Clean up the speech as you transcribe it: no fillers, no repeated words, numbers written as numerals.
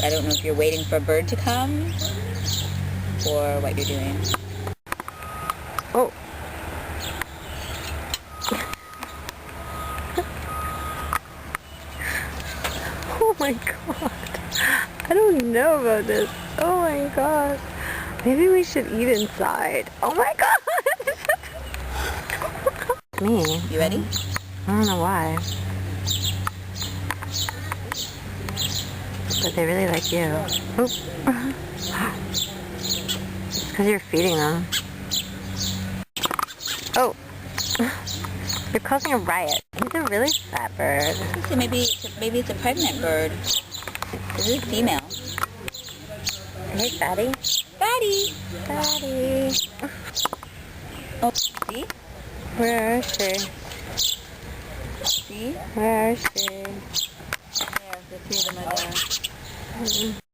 I don't know if you're waiting for a bird to come or what you're doing. Oh. Oh my god. I don't know about this. Oh my god. Maybe we should eat inside. Oh my god. Me. You ready? I don't know why. But they really like you. Oop. It's because you're feeding them. Oh. You're causing a riot. He's a really fat bird. So maybe it's a pregnant bird. This is a female. Hey, fatty. Fatty! Fatty. Oh, see? Where is she? See? Where is she? There, the two of them are there.